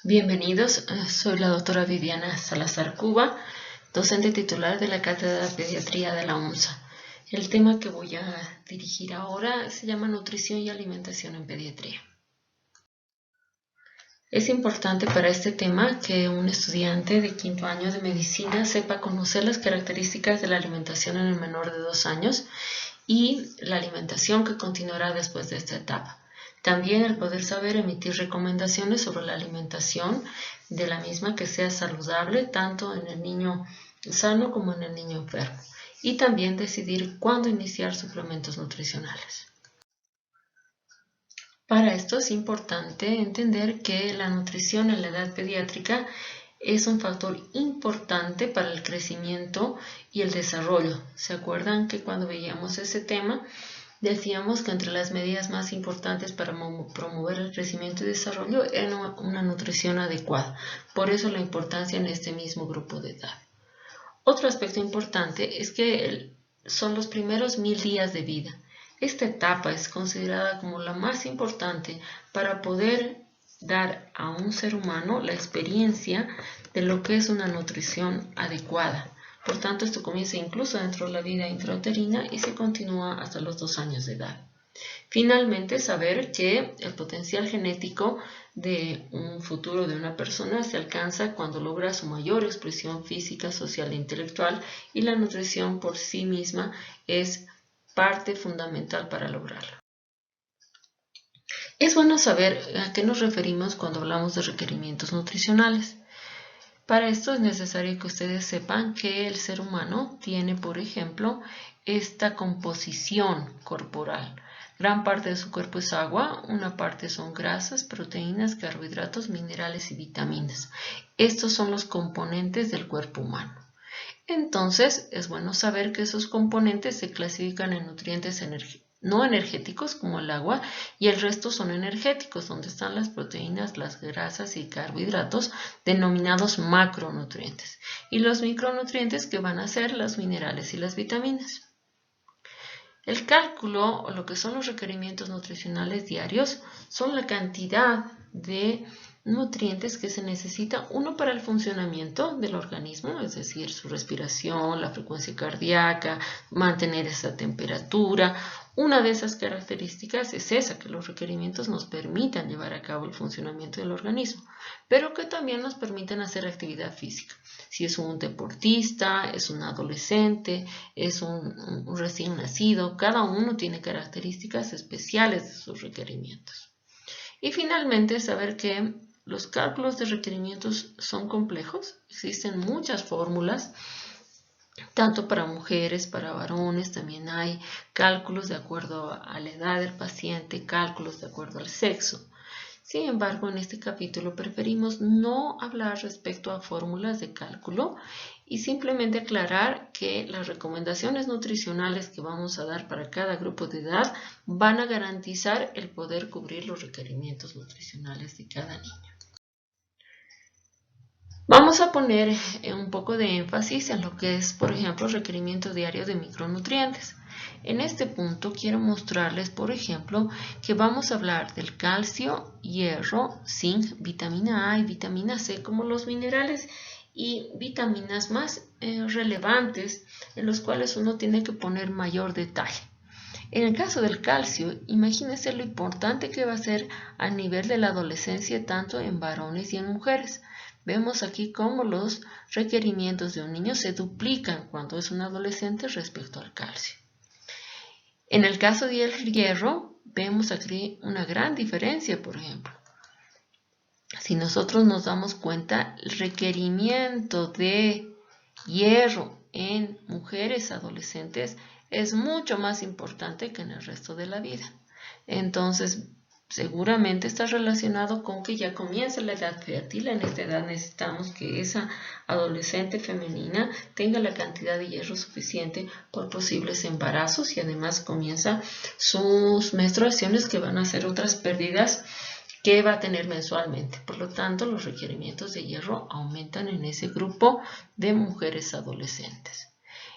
Bienvenidos, soy la doctora Viviana Salazar Cuba, docente titular de la Cátedra de Pediatría de la UNSA. El tema que voy a dirigir ahora se llama Nutrición y Alimentación en Pediatría. Es importante para este tema que un estudiante de quinto año de medicina sepa conocer las características de la alimentación en el menor de 2 años y la alimentación que continuará después de esta etapa. También el poder saber emitir recomendaciones sobre la alimentación de la misma que sea saludable tanto en el niño sano como en el niño enfermo. Y también decidir cuándo iniciar suplementos nutricionales. Para esto es importante entender que la nutrición en la edad pediátrica es un factor importante para el crecimiento y el desarrollo. ¿Se acuerdan que cuando veíamos ese tema decíamos que entre las medidas más importantes para promover el crecimiento y desarrollo era una nutrición adecuada? Por eso la importancia en este mismo grupo de edad. Otro aspecto importante es que son los primeros 1000 días de vida. Esta etapa es considerada como la más importante para poder dar a un ser humano la experiencia de lo que es una nutrición adecuada. Por tanto, esto comienza incluso dentro de la vida intrauterina y se continúa hasta los 2 años de edad. Finalmente, saber que el potencial genético de un futuro de una persona se alcanza cuando logra su mayor expresión física, social e intelectual, y la nutrición por sí misma es parte fundamental para lograrlo. Es bueno saber a qué nos referimos cuando hablamos de requerimientos nutricionales. Para esto es necesario que ustedes sepan que el ser humano tiene, por ejemplo, esta composición corporal. Gran parte de su cuerpo es agua, una parte son grasas, proteínas, carbohidratos, minerales y vitaminas. Estos son los componentes del cuerpo humano. Entonces, es bueno saber que esos componentes se clasifican en nutrientes no energéticos como el agua y el resto son energéticos, donde están las proteínas, las grasas y carbohidratos denominados macronutrientes, y los micronutrientes que van a ser los minerales y las vitaminas. El cálculo o lo que son los requerimientos nutricionales diarios son la cantidad de nutrientes que se necesita, uno para el funcionamiento del organismo, es decir, su respiración, la frecuencia cardíaca, mantener esa temperatura. Una de esas características es esa, que los requerimientos nos permitan llevar a cabo el funcionamiento del organismo, pero que también nos permitan hacer actividad física. Si es un deportista, es un adolescente, es un recién nacido, cada uno tiene características especiales de sus requerimientos. Y finalmente, saber que los cálculos de requerimientos son complejos, existen muchas fórmulas, tanto para mujeres, para varones, también hay cálculos de acuerdo a la edad del paciente, cálculos de acuerdo al sexo. Sin embargo, en este capítulo preferimos no hablar respecto a fórmulas de cálculo y simplemente aclarar que las recomendaciones nutricionales que vamos a dar para cada grupo de edad van a garantizar el poder cubrir los requerimientos nutricionales de cada niño. Vamos a poner un poco de énfasis en lo que es, por ejemplo, requerimiento diario de micronutrientes. En este punto quiero mostrarles, por ejemplo, que vamos a hablar del calcio, hierro, zinc, vitamina A y vitamina C como los minerales y vitaminas más relevantes en los cuales uno tiene que poner mayor detalle. En el caso del calcio, imagínense lo importante que va a ser a nivel de la adolescencia tanto en varones y en mujeres. Vemos aquí cómo los requerimientos de un niño se duplican cuando es un adolescente respecto al calcio. En el caso del hierro, vemos aquí una gran diferencia, por ejemplo. Si nosotros nos damos cuenta, el requerimiento de hierro en mujeres adolescentes es mucho más importante que en el resto de la vida. Entonces, seguramente está relacionado con que ya comienza la edad fértil. En esta edad necesitamos que esa adolescente femenina tenga la cantidad de hierro suficiente por posibles embarazos y además comienza sus menstruaciones, que van a ser otras pérdidas que va a tener mensualmente. Por lo tanto, los requerimientos de hierro aumentan en ese grupo de mujeres adolescentes.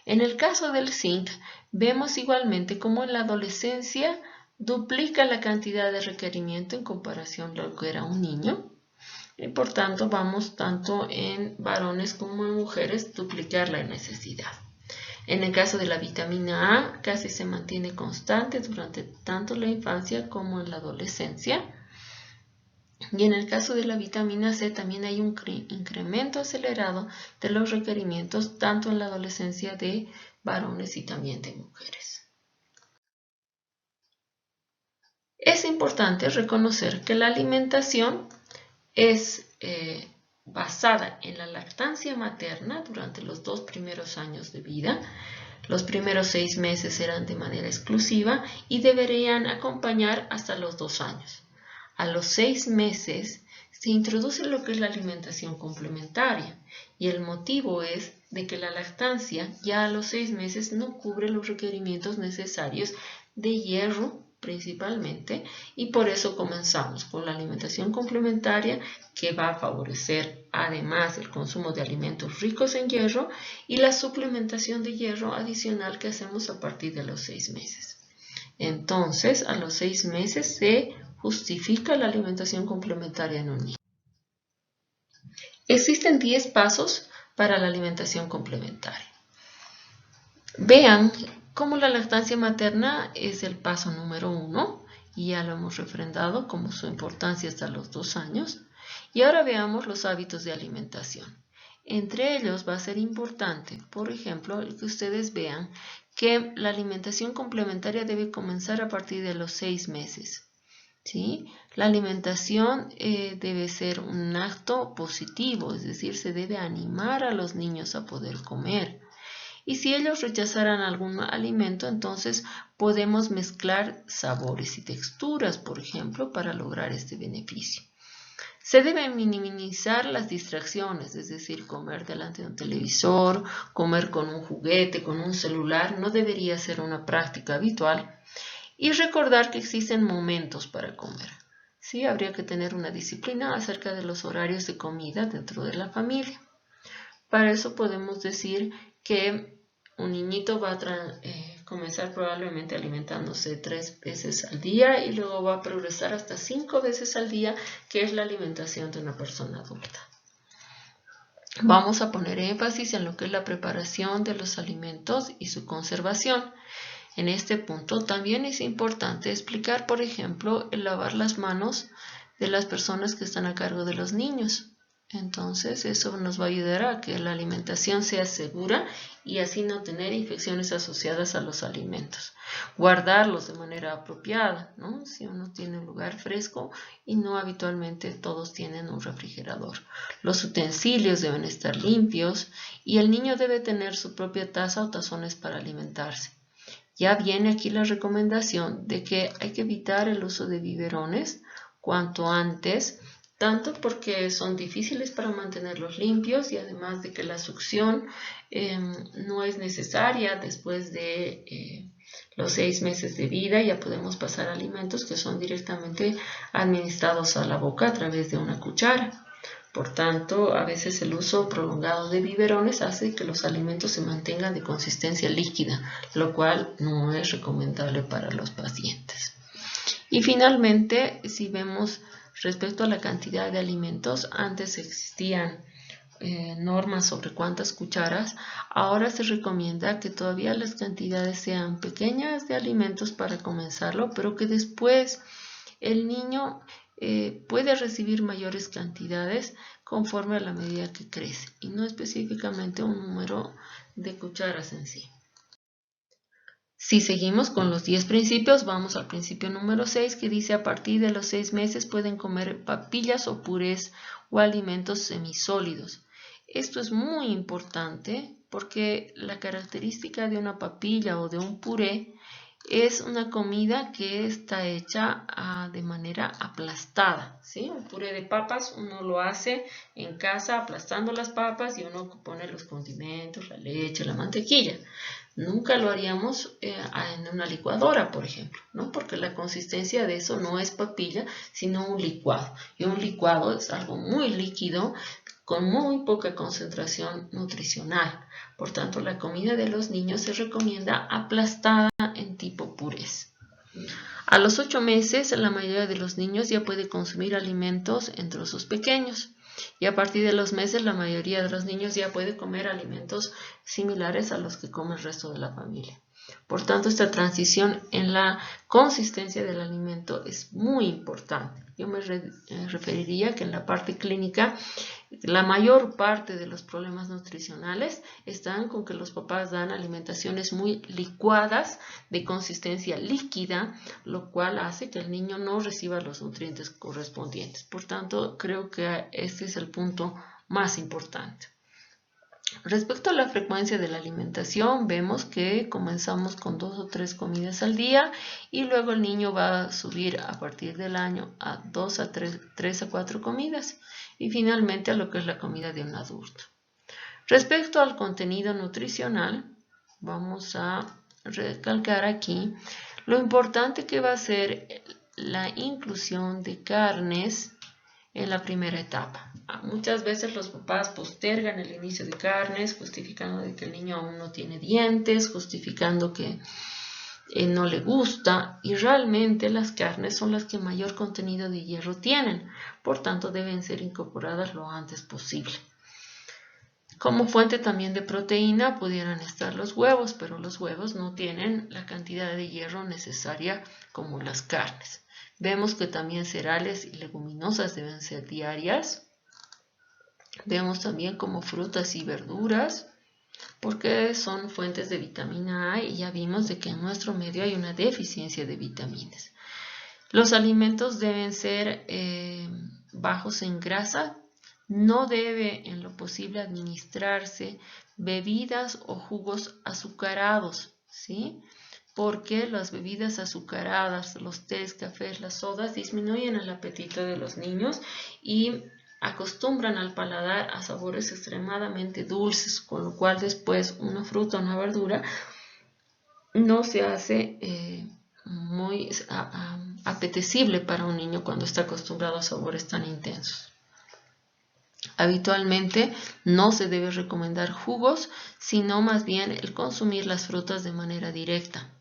En el caso del zinc, vemos igualmente cómo en la adolescencia duplica la cantidad de requerimiento en comparación a lo que era un niño. y por tanto vamos tanto en varones como en mujeres duplicar la necesidad. En el caso de la vitamina A, casi se mantiene constante durante tanto la infancia como en la adolescencia. Y en el caso de la vitamina C también hay un incremento acelerado de los requerimientos tanto en la adolescencia de varones y también de mujeres. Es importante reconocer que la alimentación es basada en la lactancia materna durante los 2 primeros años de vida. Los primeros 6 meses serán de manera exclusiva y deberían acompañar hasta los 2 años. A los 6 meses se introduce lo que es la alimentación complementaria y el motivo es de que la lactancia ya a los 6 meses no cubre los requerimientos necesarios de hierro principalmente, y por eso comenzamos con la alimentación complementaria que va a favorecer además el consumo de alimentos ricos en hierro y la suplementación de hierro adicional que hacemos a partir de los 6 meses. Entonces, a los 6 meses se justifica la alimentación complementaria en un niño. Existen 10 pasos para la alimentación complementaria. Vean cómo la lactancia materna es el paso número 1 y ya lo hemos refrendado como su importancia hasta los 2 años. Y ahora veamos los hábitos de alimentación. Entre ellos va a ser importante, por ejemplo, el que ustedes vean que la alimentación complementaria debe comenzar a partir de los 6 meses. ¿Sí? La alimentación debe ser un acto positivo, es decir, se debe animar a los niños a poder comer. Y si ellos rechazaran algún alimento, entonces podemos mezclar sabores y texturas, por ejemplo, para lograr este beneficio. Se deben minimizar las distracciones, es decir, comer delante de un televisor, comer con un juguete, con un celular, no debería ser una práctica habitual. Y recordar que existen momentos para comer. Sí, habría que tener una disciplina acerca de los horarios de comida dentro de la familia. Para eso podemos decir que un niñito va a comenzar probablemente alimentándose 3 veces al día y luego va a progresar hasta 5 veces al día, que es la alimentación de una persona adulta. Vamos a poner énfasis en lo que es la preparación de los alimentos y su conservación. En este punto también es importante explicar, por ejemplo, el lavar las manos de las personas que están a cargo de los niños. Entonces, eso nos va a ayudar a que la alimentación sea segura y así no tener infecciones asociadas a los alimentos. Guardarlos de manera apropiada, ¿no? Si uno tiene un lugar fresco y no habitualmente todos tienen un refrigerador. Los utensilios deben estar limpios y el niño debe tener su propia taza o tazones para alimentarse. Ya viene aquí la recomendación de que hay que evitar el uso de biberones cuanto antes, tanto porque son difíciles para mantenerlos limpios y además de que la succión no es necesaria después de los 6 meses de vida. Ya podemos pasar alimentos que son directamente administrados a la boca a través de una cuchara. Por tanto, a veces el uso prolongado de biberones hace que los alimentos se mantengan de consistencia líquida, lo cual no es recomendable para los pacientes. Y finalmente, si vemos respecto a la cantidad de alimentos, antes existían normas sobre cuántas cucharas, ahora se recomienda que todavía las cantidades sean pequeñas de alimentos para comenzarlo, pero que después el niño puede recibir mayores cantidades conforme a la medida que crece y no específicamente un número de cucharas en sí. Si seguimos con los 10 principios, vamos al principio número 6 que dice a partir de los 6 meses pueden comer papillas o purés o alimentos semisólidos. Esto es muy importante porque la característica de una papilla o de un puré es una comida que está hecha de manera aplastada, ¿sí? Un puré de papas uno lo hace en casa aplastando las papas y uno pone los condimentos, la leche, la mantequilla. Nunca lo haríamos en una licuadora, por ejemplo, ¿no? Porque la consistencia de eso no es papilla, sino un licuado. Y un licuado es algo muy líquido, con muy poca concentración nutricional. Por tanto, la comida de los niños se recomienda aplastada en tipo purés. A los 8 meses, la mayoría de los niños ya puede consumir alimentos en trozos pequeños. Y a partir de los meses, la mayoría de los niños ya puede comer alimentos similares a los que come el resto de la familia. Por tanto, esta transición en la consistencia del alimento es muy importante. Yo me referiría que en la parte clínica, la mayor parte de los problemas nutricionales están con que los papás dan alimentaciones muy licuadas, de consistencia líquida, lo cual hace que el niño no reciba los nutrientes correspondientes. Por tanto, creo que este es el punto más importante. Respecto a la frecuencia de la alimentación, vemos que comenzamos con 2 o 3 comidas al día y luego el niño va a subir a partir del año a 3 a 4 comidas y finalmente a lo que es la comida de un adulto. Respecto al contenido nutricional, vamos a recalcar aquí lo importante que va a ser la inclusión de carnes en la primera etapa. Muchas veces los papás postergan el inicio de carnes, justificando de que el niño aún no tiene dientes, justificando que no le gusta, y realmente las carnes son las que mayor contenido de hierro tienen, por tanto deben ser incorporadas lo antes posible. Como fuente también de proteína pudieran estar los huevos, pero los huevos no tienen la cantidad de hierro necesaria como las carnes. Vemos que también cereales y leguminosas deben ser diarias. Vemos también como frutas y verduras, porque son fuentes de vitamina A y ya vimos de que en nuestro medio hay una deficiencia de vitaminas. Los alimentos deben ser bajos en grasa. No debe en lo posible administrarse bebidas o jugos azucarados, ¿sí? Porque las bebidas azucaradas, los tés, cafés, las sodas disminuyen el apetito de los niños y acostumbran al paladar a sabores extremadamente dulces, con lo cual después una fruta o una verdura no se hace muy apetecible para un niño cuando está acostumbrado a sabores tan intensos. Habitualmente no se debe recomendar jugos, sino más bien el consumir las frutas de manera directa.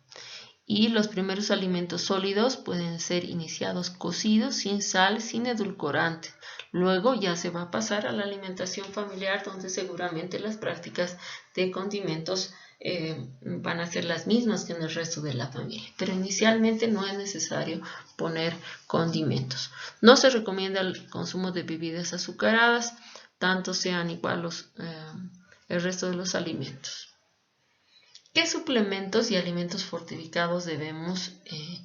Y los primeros alimentos sólidos pueden ser iniciados cocidos, sin sal, sin edulcorante. Luego ya se va a pasar a la alimentación familiar, donde seguramente las prácticas de condimentos van a ser las mismas que en el resto de la familia. Pero inicialmente no es necesario poner condimentos. No se recomienda el consumo de bebidas azucaradas, tanto sean igual el resto de los alimentos. ¿Qué suplementos y alimentos fortificados debemos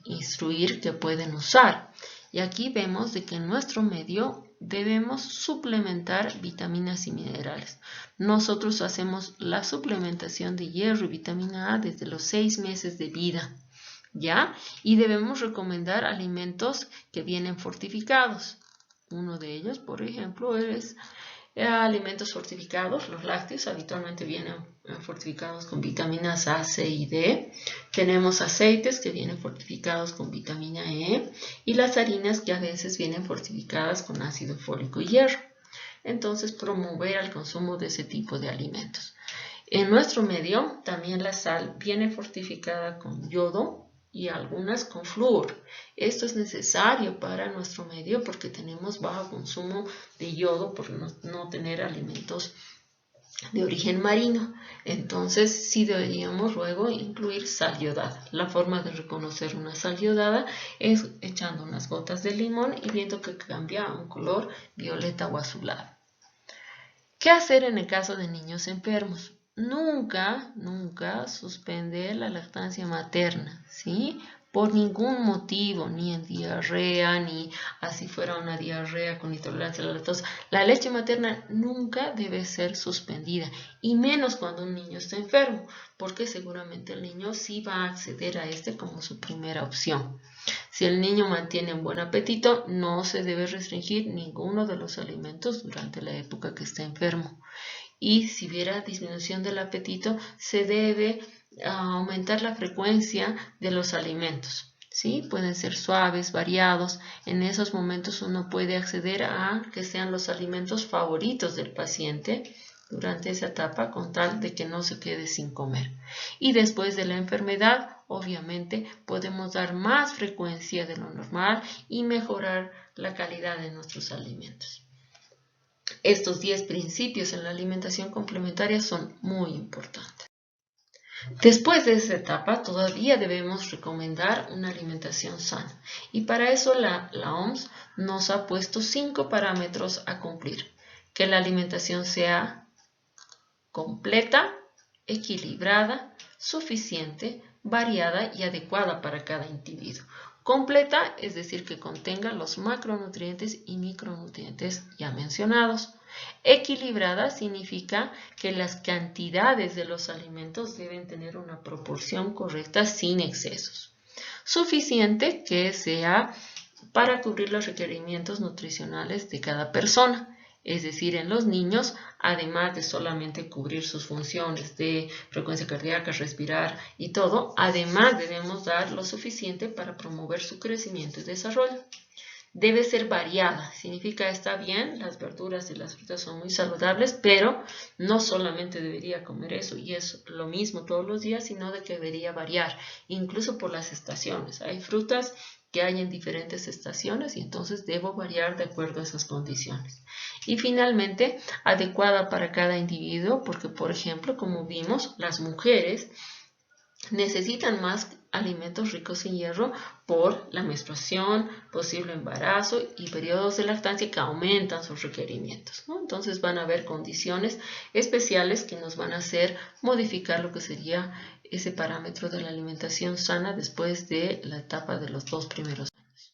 instruir que pueden usar? Y aquí vemos de que en nuestro medio debemos suplementar vitaminas y minerales. Nosotros hacemos la suplementación de hierro y vitamina A desde los 6 meses de vida, ¿ya? Y debemos recomendar alimentos que vienen fortificados. Uno de ellos, por ejemplo, es alimentos fortificados. Los lácteos habitualmente vienen fortificados con vitaminas A, C y D. Tenemos aceites que vienen fortificados con vitamina E y las harinas que a veces vienen fortificadas con ácido fólico y hierro. Entonces, promover el consumo de ese tipo de alimentos. En nuestro medio, también la sal viene fortificada con yodo y algunas con flúor. Esto es necesario para nuestro medio porque tenemos bajo consumo de yodo por no tener alimentos de origen marino. Entonces sí deberíamos luego incluir sal yodada. La forma de reconocer una sal yodada es echando unas gotas de limón y viendo que cambia a un color violeta o azulado. ¿Qué hacer en el caso de niños enfermos? Nunca suspender la lactancia materna, ¿sí? Por ningún motivo, ni en diarrea, ni así fuera una diarrea con intolerancia a la lactosa. La leche materna nunca debe ser suspendida, y menos cuando un niño está enfermo, porque seguramente el niño sí va a acceder a este como su primera opción. Si el niño mantiene un buen apetito, no se debe restringir ninguno de los alimentos durante la época que está enfermo. Y si hubiera disminución del apetito, se debe aumentar la frecuencia de los alimentos, ¿sí? Pueden ser suaves, variados. En esos momentos uno puede acceder a que sean los alimentos favoritos del paciente durante esa etapa, con tal de que no se quede sin comer. Y después de la enfermedad, obviamente podemos dar más frecuencia de lo normal y mejorar la calidad de nuestros alimentos. Estos 10 principios en la alimentación complementaria son muy importantes. Después de esta etapa, todavía debemos recomendar una alimentación sana. Y para eso la OMS nos ha puesto 5 parámetros a cumplir. Que la alimentación sea completa, equilibrada, suficiente, variada y adecuada para cada individuo. Completa, es decir, que contenga los macronutrientes y micronutrientes ya mencionados. Equilibrada significa que las cantidades de los alimentos deben tener una proporción correcta sin excesos. Suficiente, que sea para cubrir los requerimientos nutricionales de cada persona. Es decir, en los niños, además de solamente cubrir sus funciones de frecuencia cardíaca, respirar y todo, además debemos dar lo suficiente para promover su crecimiento y desarrollo. Debe ser variada, significa está bien, las verduras y las frutas son muy saludables, pero no solamente debería comer eso y es lo mismo todos los días, sino de que debería variar, incluso por las estaciones. Hay frutas que hay en diferentes estaciones y entonces debo variar de acuerdo a esas condiciones. Y finalmente, adecuada para cada individuo, porque por ejemplo, como vimos, las mujeres necesitan más alimentos ricos en hierro por la menstruación, posible embarazo y periodos de lactancia que aumentan sus requerimientos, ¿no? Entonces van a haber condiciones especiales que nos van a hacer modificar lo que sería ese parámetro de la alimentación sana después de la etapa de los 2 primeros años.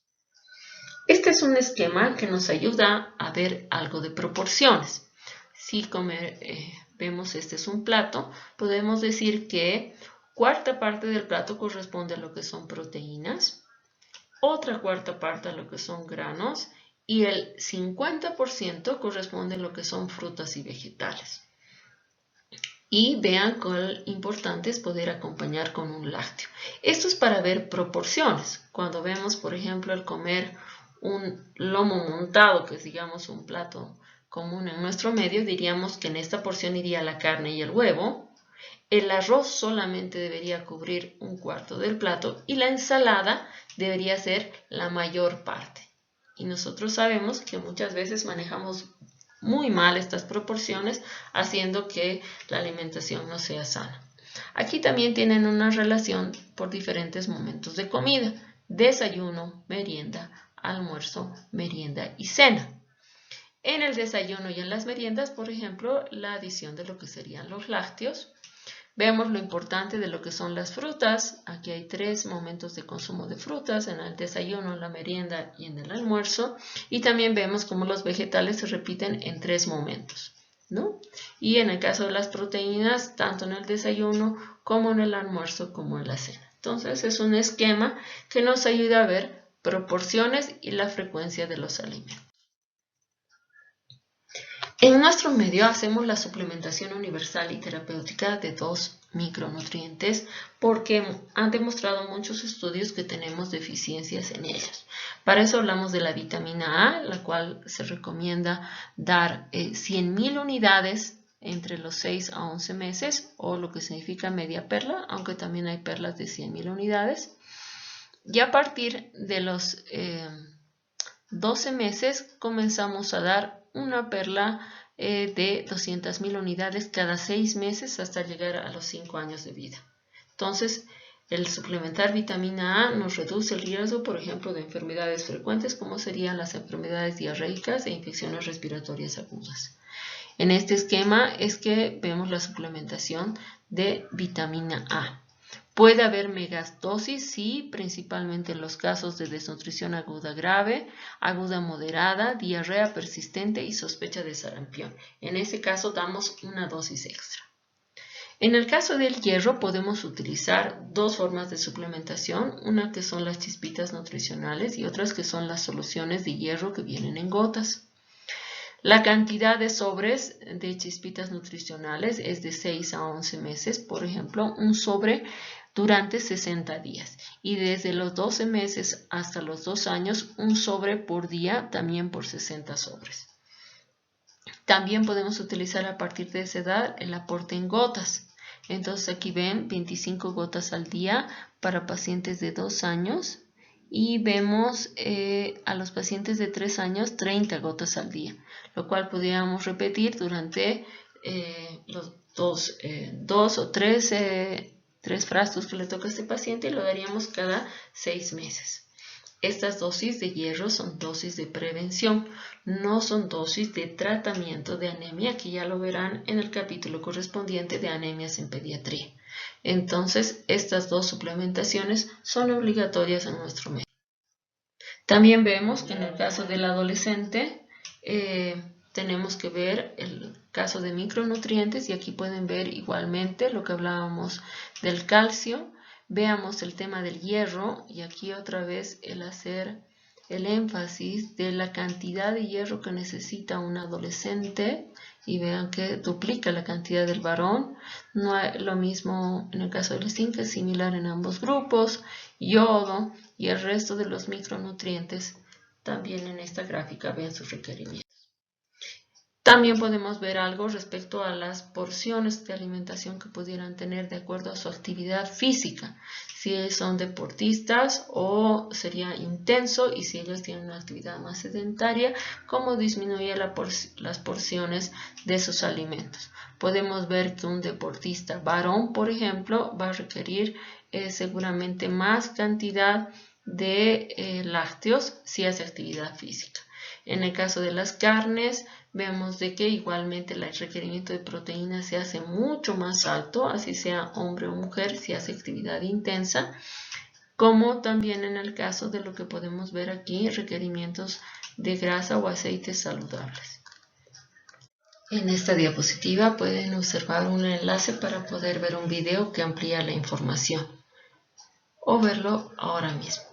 Este es un esquema que nos ayuda a ver algo de proporciones. Si vemos este es un plato, podemos decir que cuarta parte del plato corresponde a lo que son proteínas, otra cuarta parte a lo que son granos y el 50% corresponde a lo que son frutas y vegetales. Y vean cuán importante es poder acompañar con un lácteo. Esto es para ver proporciones. Cuando vemos, por ejemplo, el comer un lomo montado, que es digamos un plato común en nuestro medio, diríamos que en esta porción iría la carne y el huevo. El arroz solamente debería cubrir un cuarto del plato y la ensalada debería ser la mayor parte. Y nosotros sabemos que muchas veces manejamos muy mal estas proporciones, haciendo que la alimentación no sea sana. Aquí también tienen una relación por diferentes momentos de comida: desayuno, merienda, almuerzo, merienda y cena. En el desayuno y en las meriendas, por ejemplo, la adición de lo que serían los lácteos. Vemos lo importante de lo que son las frutas. Aquí hay 3 momentos de consumo de frutas: en el desayuno, en la merienda y en el almuerzo. Y también vemos cómo los vegetales se repiten en 3 momentos, ¿no? Y en el caso de las proteínas, tanto en el desayuno como en el almuerzo como en la cena. Entonces es un esquema que nos ayuda a ver proporciones y la frecuencia de los alimentos. En nuestro medio hacemos la suplementación universal y terapéutica de 2 micronutrientes porque han demostrado muchos estudios que tenemos deficiencias en ellos. Para eso hablamos de la vitamina A, la cual se recomienda dar 100.000 unidades entre los 6 a 11 meses, o lo que significa media perla, aunque también hay perlas de 100.000 unidades. Y a partir de los 12 meses comenzamos a dar una perla de 200.000 unidades cada 6 meses hasta llegar a los 5 años de vida. Entonces, el suplementar vitamina A nos reduce el riesgo, por ejemplo, de enfermedades frecuentes como serían las enfermedades diarreicas e infecciones respiratorias agudas. En este esquema es que vemos la suplementación de vitamina A. Puede haber megadosis, sí, principalmente en los casos de desnutrición aguda grave, aguda moderada, diarrea persistente y sospecha de sarampión. En ese caso damos una dosis extra. En el caso del hierro podemos utilizar 2 formas de suplementación, una que son las chispitas nutricionales y otras que son las soluciones de hierro que vienen en gotas. La cantidad de sobres de chispitas nutricionales es de 6 a 11 meses, por ejemplo, un sobre durante 60 días, y desde los 12 meses hasta los 2 años un sobre por día, también por 60 sobres. También podemos utilizar a partir de esa edad el aporte en gotas, Entonces aquí ven 25 gotas al día para pacientes de 2 años y vemos a los pacientes de 3 años 30 gotas al día, lo cual podríamos repetir durante los dos o tres frascos que le toca a este paciente y lo daríamos cada 6 meses. Estas dosis de hierro son dosis de prevención, no son dosis de tratamiento de anemia, que ya lo verán en el capítulo correspondiente de anemias en pediatría. Entonces, estas dos suplementaciones son obligatorias en nuestro médico. También vemos que en el caso del adolescente tenemos que ver el caso de micronutrientes y aquí pueden ver igualmente lo que hablábamos del calcio. Veamos el tema del hierro y aquí otra vez el hacer el énfasis de la cantidad de hierro que necesita un adolescente y vean que duplica la cantidad del varón. No es lo mismo en el caso del zinc, es similar en ambos grupos, yodo y el resto de los micronutrientes. También en esta gráfica vean sus requerimientos. También podemos ver algo respecto a las porciones de alimentación que pudieran tener de acuerdo a su actividad física. Si son deportistas o sería intenso y si ellos tienen una actividad más sedentaria, cómo disminuye las porciones de sus alimentos. Podemos ver que un deportista varón, por ejemplo, va a requerir seguramente más cantidad de lácteos si hace actividad física. En el caso de las carnes, vemos de que igualmente el requerimiento de proteínas se hace mucho más alto, así sea hombre o mujer, si hace actividad intensa, como también en el caso de lo que podemos ver aquí, requerimientos de grasa o aceites saludables. En esta diapositiva pueden observar un enlace para poder ver un video que amplía la información o verlo ahora mismo.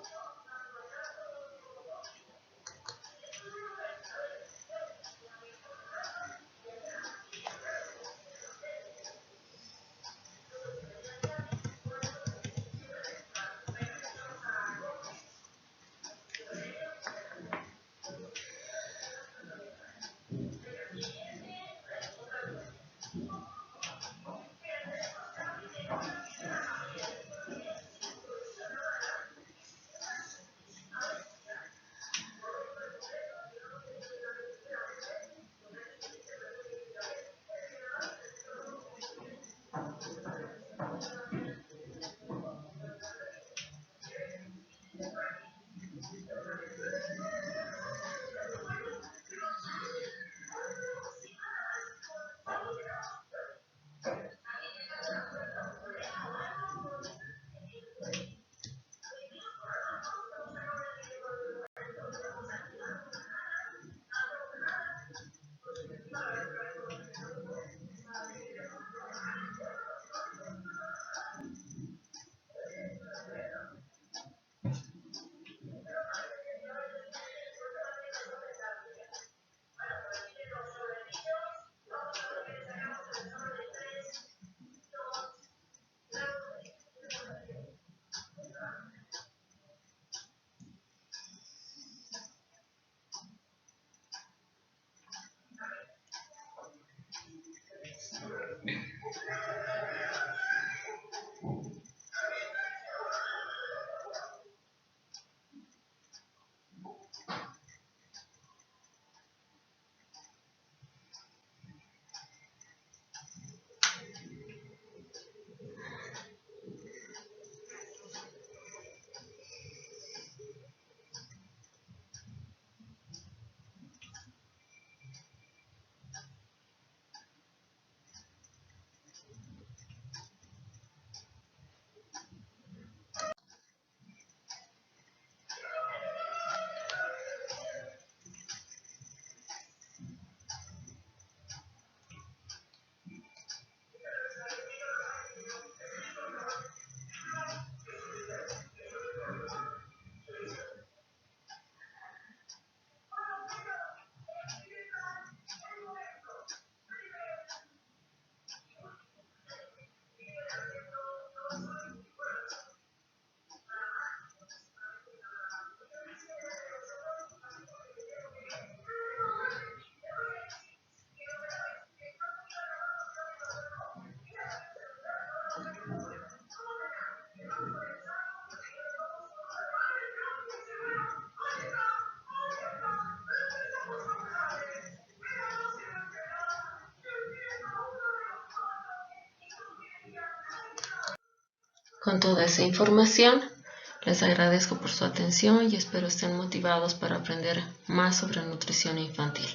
Con toda esa información, les agradezco por su atención y espero estén motivados para aprender más sobre nutrición infantil.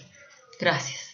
Gracias.